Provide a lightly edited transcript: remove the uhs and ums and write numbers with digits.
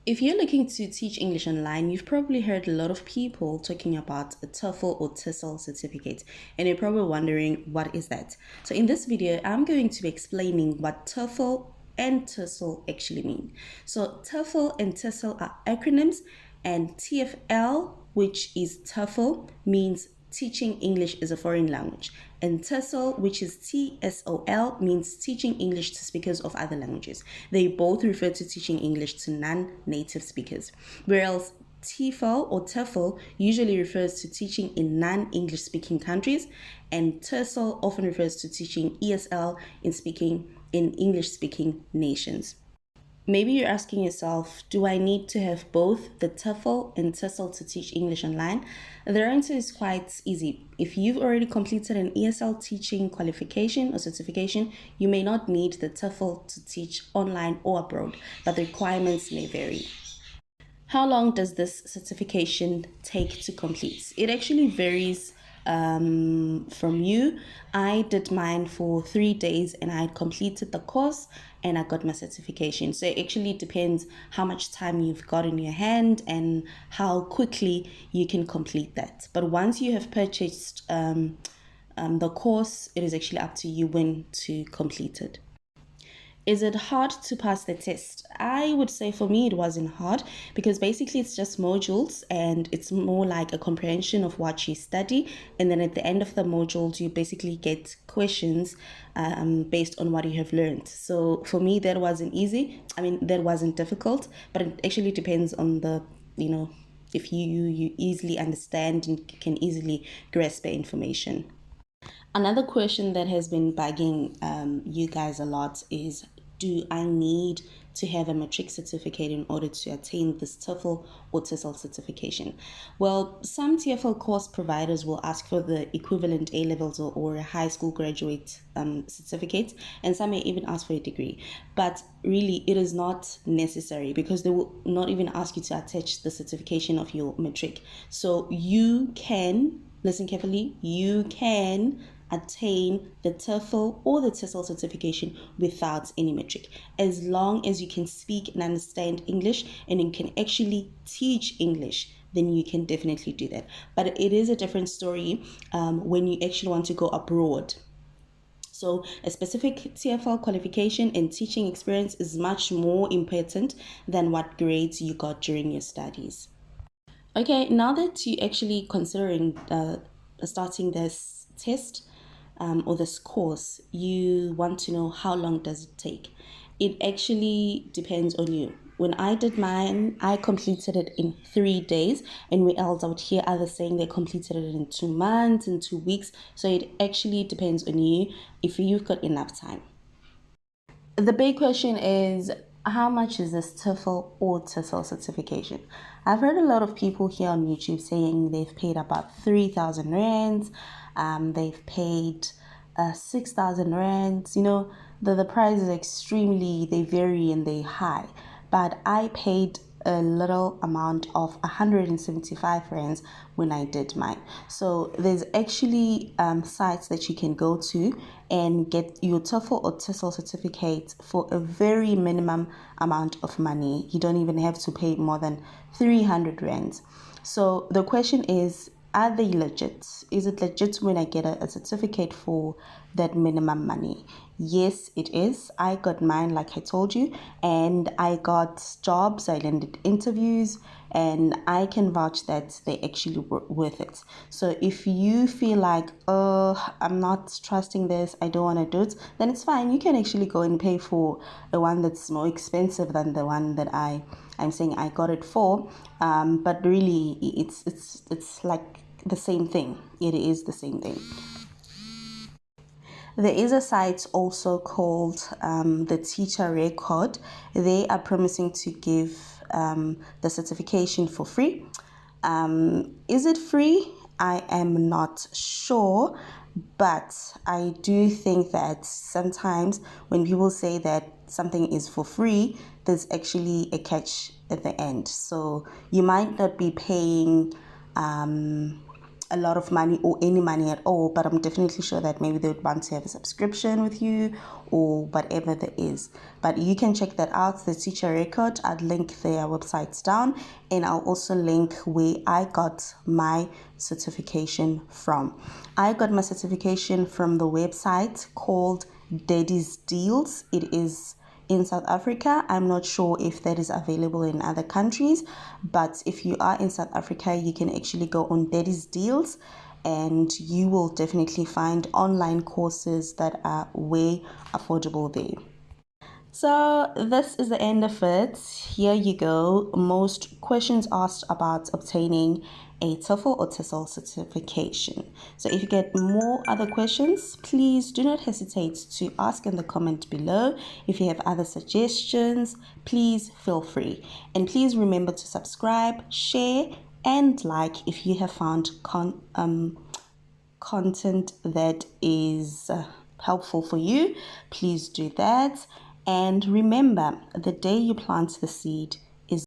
If you're looking to teach English online, you've probably heard a lot of people talking about a TEFL or TESOL certificate, and you're probably wondering what is that. So in this video, I'm going to be explaining what TEFL and TESOL actually mean. So TEFL and TESOL are acronyms, and TEFL, which is TEFL, means teaching English as a foreign language, and TESOL, which is TESOL, means teaching English to speakers of other languages. They both refer to teaching English to non-native speakers, whereas TEFL or TEFL usually refers to teaching in non-English speaking countries, and TESOL often refers to teaching ESL in English speaking nations. Maybe you're asking yourself, do I need to have both the TEFL and TESOL to teach English online? The answer is quite easy. If you've already completed an ESL teaching qualification or certification, you may not need the TEFL to teach online or abroad, but the requirements may vary. How long does this certification take to complete? It actually varies from you. I did mine for 3 days and I completed the course and I got my certification. So it actually depends how much time you've got in your hand and how quickly you can complete that. But once you have purchased the course, it is actually up to you when to complete it. Is it hard to pass the test? I would say for me it wasn't hard, because basically it's just modules and it's more like a comprehension of what you study, and then at the end of the modules you basically get questions based on what you have learned. So for me that wasn't easy. That wasn't difficult, but it actually depends on the, if you easily understand and can easily grasp the information. Another question that has been bugging you guys a lot is, do I need to have a Matric certificate in order to attain this TEFL or TESOL certification? Well, some TEFL course providers will ask for the equivalent A-levels or a high school graduate certificate, and some may even ask for a degree. But really, it is not necessary, because they will not even ask you to attach the certification of your Matric. So you can, listen carefully, you can attain the TEFL or the TESOL certification without any Matric, as long as you can speak and understand English and you can actually teach English. Then you can definitely do that. But it is a different story when you actually want to go abroad. So a specific TEFL qualification and teaching experience is much more important than what grades you got during your studies. Okay, now that you're actually considering starting this test or this course, you want to know how long does it take. It actually depends on you. When I did mine, I completed it in 3 days, and we else out here others saying they completed it in 2 months, in 2 weeks. So it actually depends on you if you've got enough time. The big question is, how much is this TEFL or TESOL certification? I've heard a lot of people here on YouTube saying they've paid about 3,000 rands, they've paid 6,000 rands. The prices they vary and they're high. But I paid a little amount of 175 rands when I did mine. So there's actually sites that you can go to and get your TEFL or TESOL certificate for a very minimum amount of money. You don't even have to pay more than 300 rands. So the question is, are they legit? Is it legit when I get a certificate for that minimum money? Yes, it is. I got mine, like I told you, and I got jobs, I landed interviews, and I can vouch that they actually were worth it. So if you feel like, I'm not trusting this, I don't want to do it, then it's fine. You can actually go and pay for the one that's more expensive than the one that I'm saying I got it for. But really, it's like the same thing. It is the same thing. There is a site also called the Teacher Record. They are promising to give the certification for free. Is it free? I am not sure, but I do think that sometimes when people say that something is for free, there's actually a catch at the end. So you might not be paying a lot of money or any money at all, but I'm definitely sure that maybe they would want to have a subscription with you or whatever there is. But you can check that out, the teacher record. I'd link their websites down, and I'll also link where I got my certification from. I got my certification from the website called Daddy's Deals. It is in South Africa. I'm not sure if that is available in other countries, but if you are in South Africa, you can actually go on Daddy's Deals and you will definitely find online courses that are way affordable there. So this is the end of it. Here you go. Most questions asked about obtaining a TEFL or TESOL certification. So if you get more other questions, please do not hesitate to ask in the comment below. If you have other suggestions, please feel free. And please remember to subscribe, share, and like if you have found content that is helpful for you. Please do that. And remember, the day you plant the seed,